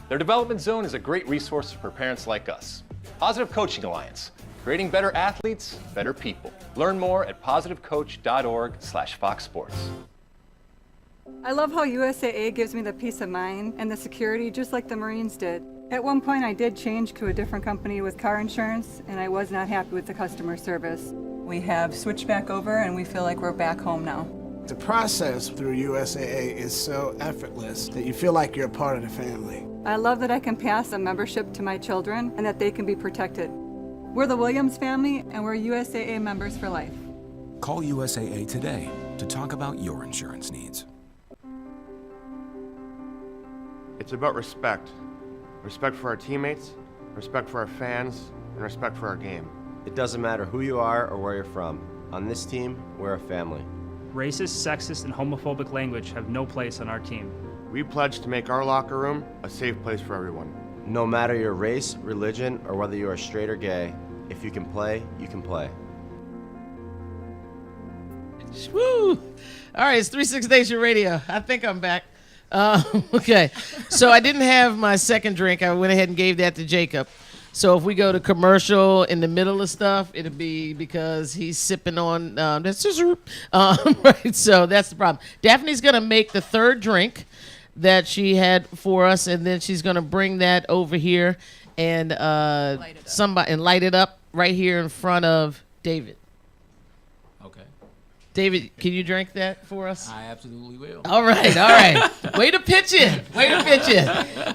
Their development zone is a great resource for parents like us. Positive Coaching Alliance, creating better athletes, better people. Learn more at positivecoach.org/Fox Sports. I love how USAA gives me the peace of mind and the security just like the Marines did. At one point I did change to a different company with car insurance and I was not happy with the customer service. We have switched back over and we feel like we're back home now. The process through USAA is so effortless that you feel like you're a part of the family. I love that I can pass a membership to my children and that they can be protected. We're the Williams family and we're USAA members for life. Call USAA today to talk about your insurance needs. It's about respect. Respect for our teammates, respect for our fans, and respect for our game. It doesn't matter who you are or where you're from. On this team, we're a family. Racist, sexist, and homophobic language have no place on our team. We pledge to make our locker room a safe place for everyone. No matter your race, religion, or whether you are straight or gay, if you can play, you can play. Woo! All right, it's 360 Nation Radio. I think I'm back. Okay, so I didn't have my second drink. I went ahead and gave that to Jacob. So if we go to commercial in the middle of stuff, it'll be because he's sipping on that's just right. So that's the problem. Daphne's gonna make the third drink that she had for us, and then she's gonna bring that over here and light it up right here in front of David. Okay. David, can you drink that for us? I absolutely will. All right. Way to pitch it.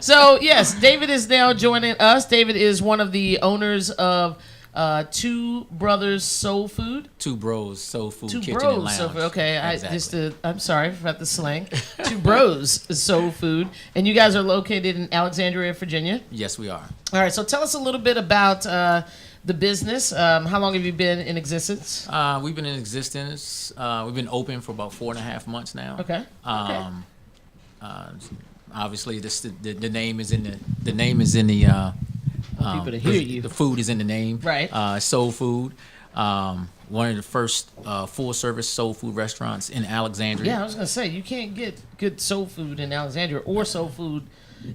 So, yes, David is now joining us. David is one of the owners of Two Brothers Soul Food. Two Bros Soul Food Kitchen Bros and Lounge. Soul Food. Okay, Exactly. I'm sorry about the slang. Two Bros Soul Food. And you guys are located in Alexandria, Virginia? Yes, we are. All right, so tell us a little bit about the business. How long have you been in existence? We've been in existence. We've been open for about 4.5 months now. Okay. Obviously, the name is in the people to hear you. The food is in the name. Right. Soul food. one of the first full-service soul food restaurants in Alexandria. Yeah, I was gonna say you can't get good soul food in Alexandria or soul food,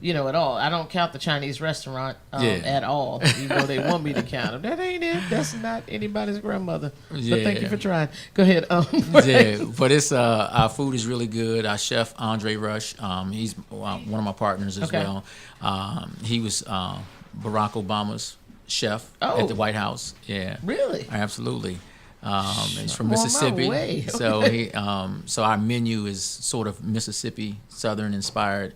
at all. I don't count the Chinese restaurant at all, even though they want me to count them. That ain't it. That's not anybody's grandmother. But thank you for trying. Go ahead. Yeah, but it's our food is really good. Our chef Andre Rush, he's one of my partners as well. He was Barack Obama's chef at the White House. Yeah, really? Absolutely. He's from I'm on my Mississippi, way. so he so our menu is sort of Mississippi Southern inspired.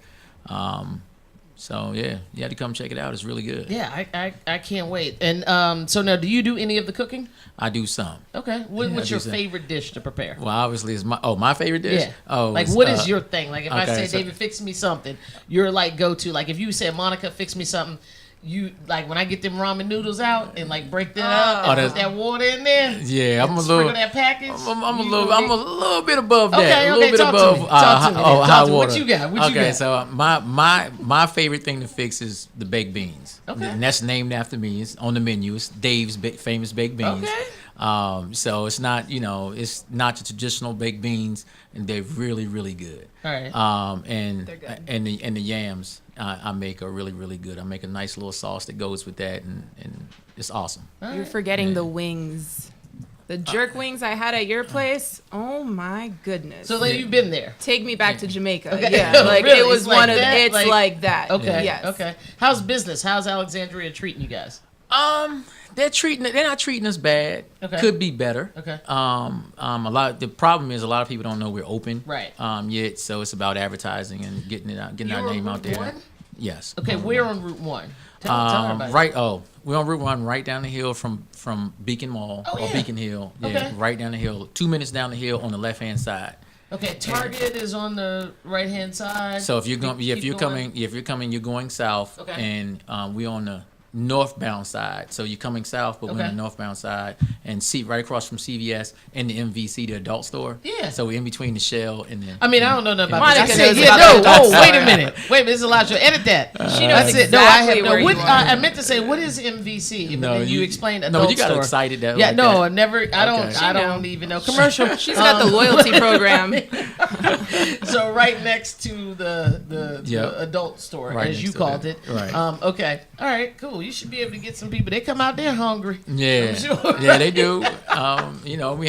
So yeah, you had to come check it out. It's really good. Yeah, I can't wait. And so now, do you do any of the cooking? I do some. Okay. What's your favorite dish to prepare? Well, obviously it's my favorite dish. Yeah. Oh, like what is your thing? Like if I say David, fix me something, you're like go to. Like if you said Monica, fix me something. You like when I get them ramen noodles out and like break that up and put that water in there. Yeah, I'm a sprinkle little. that package. I'm a little bit above that. Okay, a little bit talk above to me. Talk to me. high water. What you got? What you got? So my favorite thing to fix is the baked beans. Okay. And that's named after me. It's on the menu. It's Dave's famous baked beans. Okay. So it's not it's not your traditional baked beans, and they're really really good. All right. And They're good. and the yams I make are really really good. I make a nice little sauce that goes with that, and it's awesome. You're forgetting the wings. The jerk wings I had at your place. Oh my goodness. So like you've been there. Take me back to Jamaica. Okay. Yeah, like Really? it was It's one like of that? it's like that. Okay. Yes. Okay. How's business? How's Alexandria treating you guys? They're not treating us bad. Okay. Could be better. Okay. The problem is a lot of people don't know we're open. Right. Yet, so it's about advertising and getting our name out there. Route 1? Yes. Okay, we're on Route 1. Tell everybody. Right. Oh, we're on Route 1, right down the hill from Beacon Mall or Beacon Hill. Yeah, Okay. right down the hill. 2 minutes down the hill on the left hand side. Okay, Target is on the right hand side. So if you're coming, you're going south, Okay. and we're on the northbound side. So you're coming south, but we're on the northbound side, and see right across from CVS and the MVC, the adult store. Yeah. So we're in between the Shell and the. I mean, I don't know nothing about Monica this. knows Yeah, about no, the adult whoa, wait store. a minute. Wait, this is a lot. Edit that. She knows That's it. No, I have exactly no. where What, you are. I meant to say, what is MVC? But then you explained adult you got store. excited that. Yeah, like no, that. I've never. I don't. Okay. I don't even know commercial. She's got the loyalty program. So right next to the adult store, Right as next you to called that. it. Right. Okay. All right. Cool. You should be able to get some people. They come out there hungry. Yeah, I'm sure. yeah, they do. We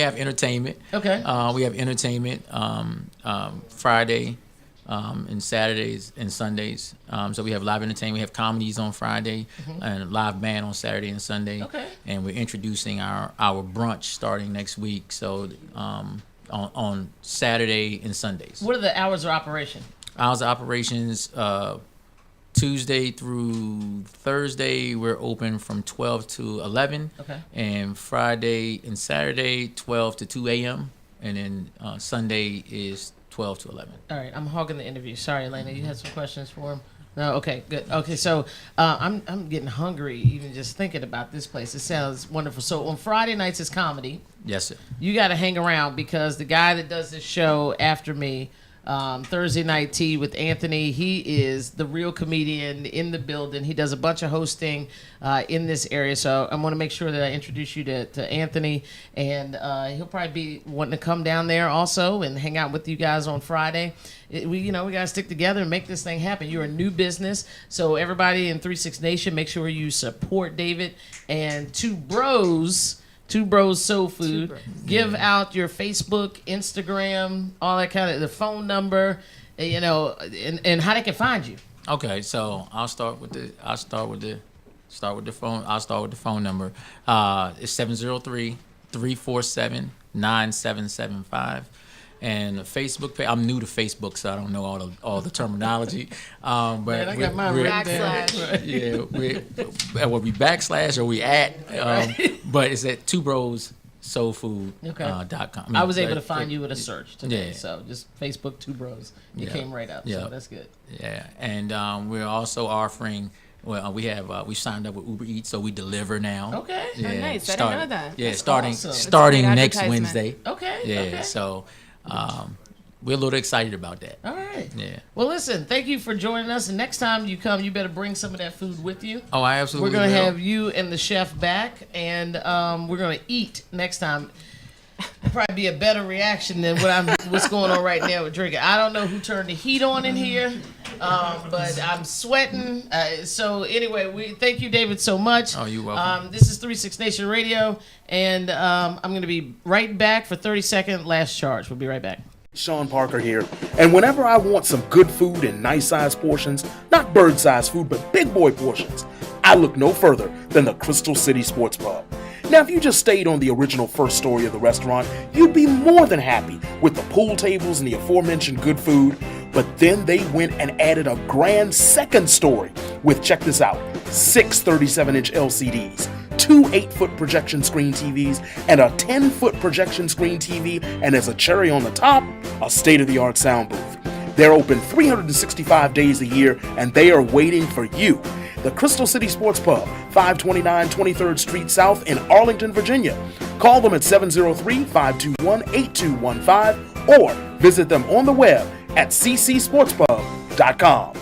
have entertainment. Okay. We have entertainment Friday, and Saturdays and Sundays. So we have live entertainment. We have comedies on Friday and a live band on Saturday and Sunday. Okay. And we're introducing our brunch starting next week. So on Saturday and Sundays. What are the hours of operation? Hours of operations. Tuesday through Thursday, we're open from 12 to 11. Okay. And Friday and Saturday, 12 to 2 a.m. And then Sunday is 12 to 11. All right, I'm hogging the interview. Sorry, Elena, you had some questions for him? No, okay, good. Okay, so I'm getting hungry even just thinking about this place. It sounds wonderful. So on Friday nights it's comedy. Yes, sir. You got to hang around because the guy that does this show after me, Thursday Night Tea with Anthony, he is the real comedian in the building. He does a bunch of hosting in this area, so I want to make sure that I introduce you to Anthony, and he'll probably be wanting to come down there also and hang out with you guys on Friday. We got to stick together and make this thing happen. You're a new business, so everybody in 36 Nation, make sure you support David and Two Bros Soul Food. Give out your Facebook, Instagram, all that kind of, the phone number, and how they can find you. Okay, so I'll start with the phone number. It's 703-347-9775. And the Facebook page. I'm new to Facebook, so I don't know all the terminology. But Man, I got mine written down. Yeah, we backslash or we at. But it's at twobrosoulfood.com. I was able to find you with a search today, Yeah. so just Facebook Two Bros. You came right up, so that's good. Yeah, and we're also offering. Well, we signed up with Uber Eats, so we deliver now. Okay. Yeah, Oh, nice. I didn't know that. Yeah, That's starting awesome. starting That's a great next advertisement. Wednesday. Okay. Yeah, okay. so we're a little excited about that. All right. Yeah. Well, listen, thank you for joining us. And next time you come, you better bring some of that food with you. Oh, I absolutely We're going to will. have you and the chef back, and we're going to eat next time. Probably be a better reaction than what's going on right now with drinking. I don't know who turned the heat on in here, but I'm sweating. So anyway, we thank you, David, so much. Oh, you're welcome. This is 36 Nation Radio, and I'm going to be right back for 30-second last charge. We'll be right back. Sean Parker here, and whenever I want some good food in nice-sized portions, not bird-sized food, but big boy portions, I look no further than the Crystal City Sports Pub. Now, if you just stayed on the original first story of the restaurant, you'd be more than happy with the pool tables and the aforementioned good food, but then they went and added a grand second story with, check this out, 6 37-inch LCDs, 2 8-foot projection screen TVs, and a 10-foot projection screen TV, and as a cherry on the top, a state-of-the-art sound booth. They're open 365 days a year, and they are waiting for you. The Crystal City Sports Pub, 529 23rd Street South in Arlington, Virginia. Call them at 703-521-8215 or visit them on the web at ccsportspub.com.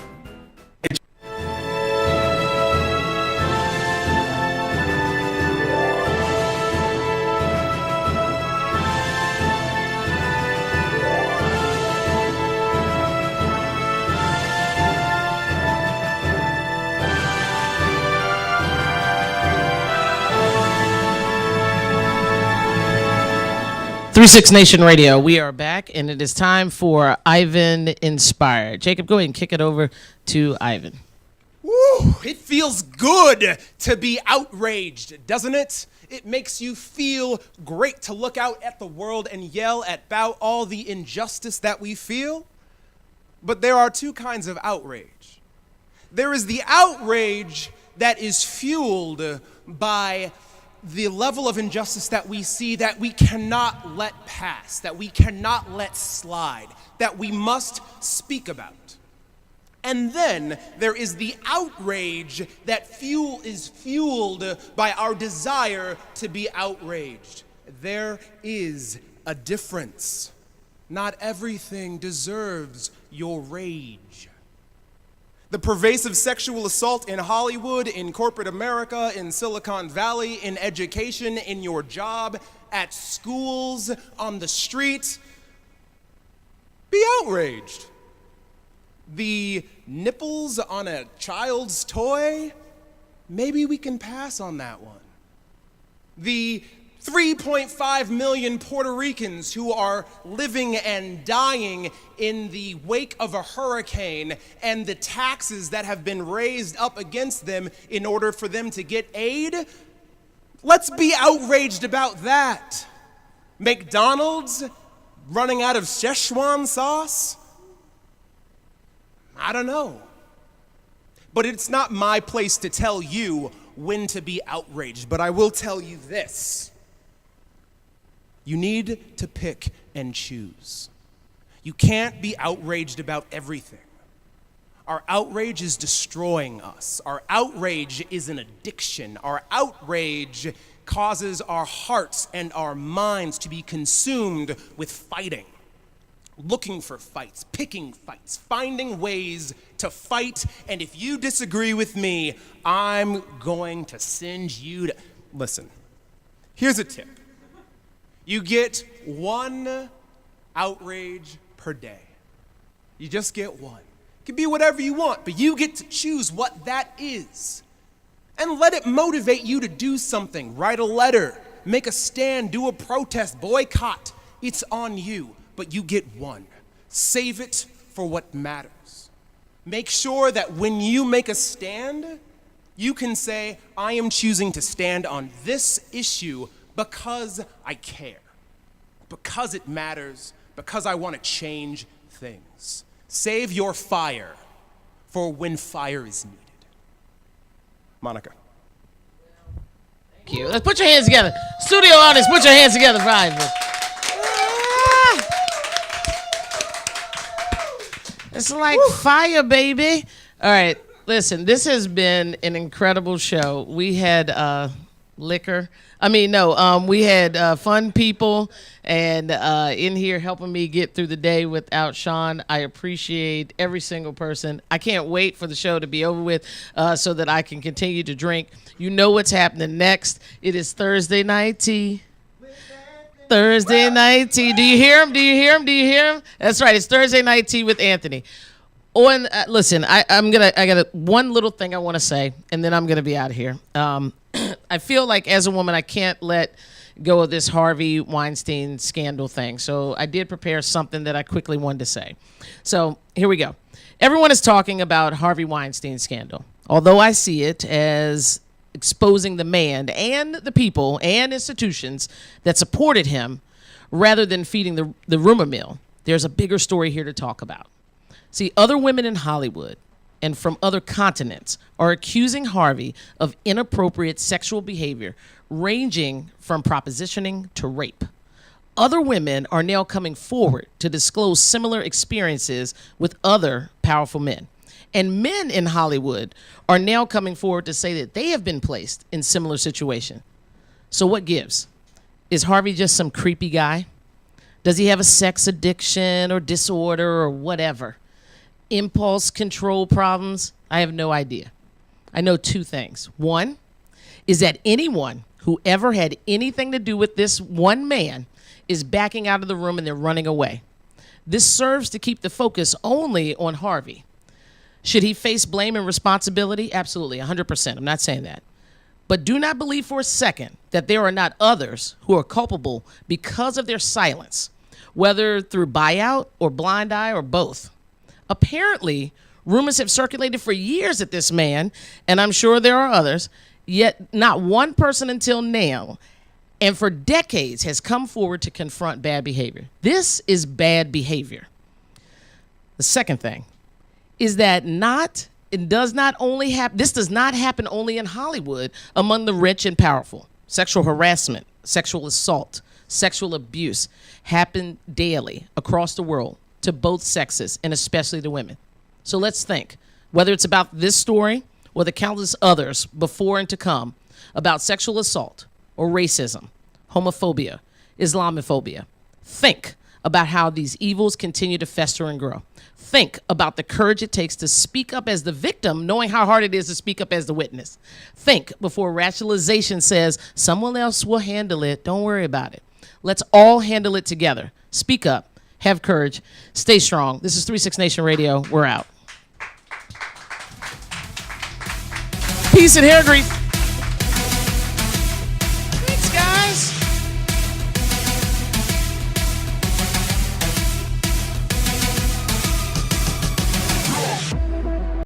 36 Nation Radio, we are back, and it is time for Ivan Inspired. Jacob, go ahead and kick it over to Ivan. Woo! It feels good to be outraged, doesn't it? It makes you feel great to look out at the world and yell about all the injustice that we feel. But there are two kinds of outrage. There is the outrage that is fueled by the level of injustice that we see that we cannot let pass, that we cannot let slide, that we must speak about. And then there is the outrage that is fueled by our desire to be outraged. There is a difference. Not everything deserves your rage. The pervasive sexual assault in Hollywood, in corporate America, in Silicon Valley, in education, in your job, at schools, on the street. Be outraged. The nipples on a child's toy, maybe we can pass on that one. The 3.5 million Puerto Ricans who are living and dying in the wake of a hurricane and the taxes that have been raised up against them in order for them to get aid, let's be outraged about that. McDonald's running out of Szechuan sauce? I don't know. But it's not my place to tell you when to be outraged, but I will tell you this. You need to pick and choose. You can't be outraged about everything. Our outrage is destroying us. Our outrage is an addiction. Our outrage causes our hearts and our minds to be consumed with fighting, looking for fights, picking fights, finding ways to fight. And if you disagree with me, I'm going to send you to... Listen, here's a tip. You get one outrage per day. You just get one. It can be whatever you want, but you get to choose what that is. And let it motivate you to do something. Write a letter, make a stand, do a protest, boycott. It's on you, but you get one. Save it for what matters. Make sure that when you make a stand, you can say, I am choosing to stand on this issue because I care, because it matters, because I want to change things. Save your fire for when fire is needed. Monica. Thank you. Let's put your hands together. Studio audience, put your hands together for Ivan. It's like fire, baby. All right, listen, this has been an incredible show. We had liquor. I mean, no, we had fun people and in here helping me get through the day without Sean. I appreciate every single person. I can't wait for the show to be over with so that I can continue to drink. You know what's happening next. It is Thursday Night Tea. Thursday Night Tea. Do you hear him? Do you hear him? Do you hear him? That's right. It's Thursday Night Tea with Anthony. On listen, I got one little thing I want to say, and then I'm gonna be out of here. I feel like as a woman, I can't let go of this Harvey Weinstein scandal thing. So I did prepare something that I quickly wanted to say. So here we go. Everyone is talking about Harvey Weinstein scandal, although I see it as exposing the man and the people and institutions that supported him rather than feeding the rumor mill. There's a bigger story here to talk about. See, other women in Hollywood and from other continents are accusing Harvey of inappropriate sexual behavior ranging from propositioning to rape. Other women are now coming forward to disclose similar experiences with other powerful men. And men in Hollywood are now coming forward to say that they have been placed in similar situations. So what gives? Is Harvey just some creepy guy? Does he have a sex addiction or disorder or whatever? Impulse control problems? I have no idea. I know two things. One is that anyone who ever had anything to do with this one man is backing out of the room and they're running away. This serves to keep the focus only on Harvey. Should he face blame and responsibility? Absolutely, 100%. I'm not saying that. But do not believe for a second that there are not others who are culpable because of their silence, whether through buyout or blind eye or both. Apparently, rumors have circulated for years that this man, and I'm sure there are others, yet not one person until now, and for decades has come forward to confront bad behavior. This is bad behavior. The second thing is that this does not happen only in Hollywood among the rich and powerful. Sexual harassment, sexual assault, sexual abuse happen daily across the world to both sexes and especially to women. So let's think, whether it's about this story or the countless others before and to come about sexual assault or racism, homophobia, Islamophobia. Think about how these evils continue to fester and grow. Think about the courage it takes to speak up as the victim, knowing how hard it is to speak up as the witness. Think before rationalization says, someone else will handle it, don't worry about it. Let's all handle it together. Speak up. Have courage. Stay strong. This is 36 Nation Radio. We're out. Peace and hair grease.